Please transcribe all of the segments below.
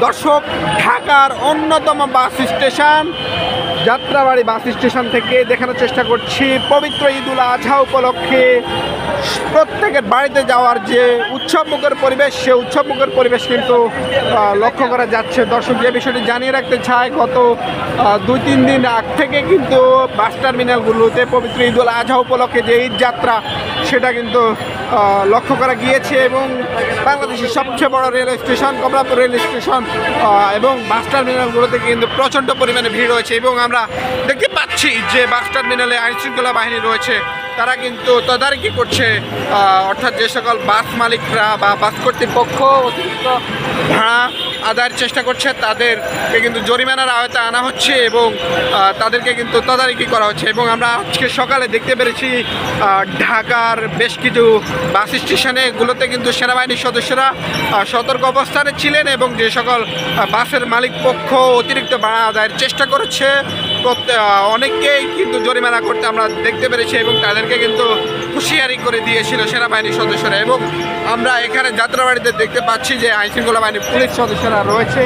দর্শক, ঢাকার অন্যতম bus station Jatrabari bus station থেকে দেখানোর চেষ্টা করছি পবিত্র ঈদুল আজহা উপলক্ষে প্রত্যেকের বাড়িতে যাওয়ার যে উৎসবমুখর পরিবেশ, সে উৎসবমুখর পরিবেশ কিন্তু লক্ষ্য করা যাচ্ছে। দর্শক, যে বিষয়টি জানিয়ে রাখতে চাই, গত 2-3 দিন আগ থেকে কিন্তু বাস টার্মিনালগুলোতে পবিত্র ঈদুল আজহা উপলক্ষে যে ঈদ যাত্রা, সেটা কিন্তু লক্ষ্য করা গিয়েছে। এবং বাংলাদেশের সবচেয়ে বড় rail station Kamalapur rail station এবং বাস টার্মিনালগুলোতে কিন্তু প্রচণ্ড পরিমাণে ভিড় রয়েছে। এবং আমরা দেখতে পাচ্ছি যে বাস টার্মিনালে আইনশৃঙ্খলা বাহিনী রয়েছে, তারা কিন্তু তদারকি করছে, অর্থাৎ যে সকল বাস মালিকরা বা বাস কর্তৃপক্ষ অতিরিক্ত ভাড়া আদায়ের চেষ্টা করছে, তাদেরকে কিন্তু জরিমানার আওতায় আনা হচ্ছে এবং তাদেরকে কিন্তু তদারকি করা হচ্ছে। এবং আমরা আজকে সকালে দেখতে পেরেছি ঢাকার বেশ কিছু বাস স্টেশনেগুলোতে কিন্তু সেনাবাহিনীর সদস্যরা সতর্ক অবস্থানে ছিলেন এবং যে সকল বাসের মালিক পক্ষ অতিরিক্ত ভাড়া আদায়ের চেষ্টা করেছে, অনেককেই কিন্তু জরিমানা করতে আমরা দেখতে পেরেছি এবং তাদেরকে কিন্তু হুঁশিয়ারি করে দিয়েছিল সেনাবাহিনীর সদস্যরা। এবং আমরা এখানে যাত্রাবাড়িতে দেখতে পাচ্ছি যে আইনশৃঙ্খলা বাহিনীর পুলিশ সদস্যরা রয়েছে,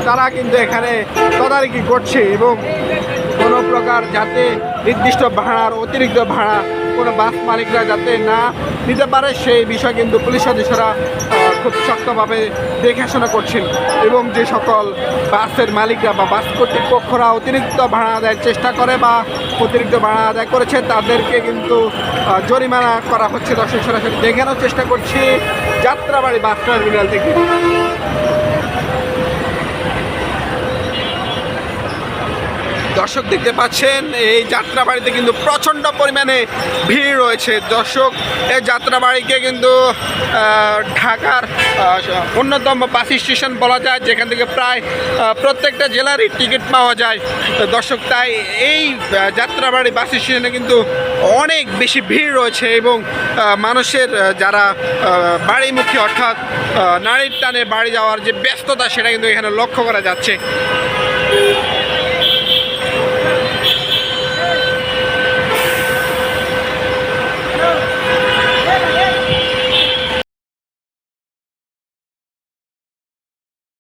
তারা কিন্তু এখানে তদারকি করছে এবং কোনো প্রকার যাতে নির্দিষ্ট ভাড়ার অতিরিক্ত ভাড়া কোনো বাস মালিকরা যাতে না নিতে পারে, সেই বিষয়ে কিন্তু পুলিশ সদস্যরা খুব শক্তভাবে দেখাশোনা করছেন। এবং যে সকল বাসের মালিকরা বা বাস কর্তৃপক্ষরা অতিরিক্ত ভাড়া আদায়ের চেষ্টা করে বা অতিরিক্ত ভাড়া আদায় করেছে, তাদেরকে কিন্তু জরিমানা করা হচ্ছে। দর্শক, সরাসরি দেখানোর চেষ্টা করছি যাত্রাবাড়ি বাস টার্মিনাল থেকে। দর্শক, দেখতে পাচ্ছেন এই যাত্রাবাড়িতে কিন্তু প্রচণ্ড পরিমাণে ভিড় রয়েছে। দর্শক, এই যাত্রাবাড়িকে কিন্তু ঢাকার অন্যতম বাস স্টেশন বলা যায়, যেখান থেকে প্রায় প্রত্যেকটা জেলারই টিকিট পাওয়া যায়। দর্শক, তাই এই যাত্রাবাড়ি বাস স্টেশনে কিন্তু অনেক বেশি ভিড় রয়েছে এবং মানুষের যারা বাড়িমুখী, অর্থাৎ নারীর টানে বাড়ি যাওয়ার যে ব্যস্ততা, সেটা কিন্তু এখানে লক্ষ্য করা যাচ্ছে।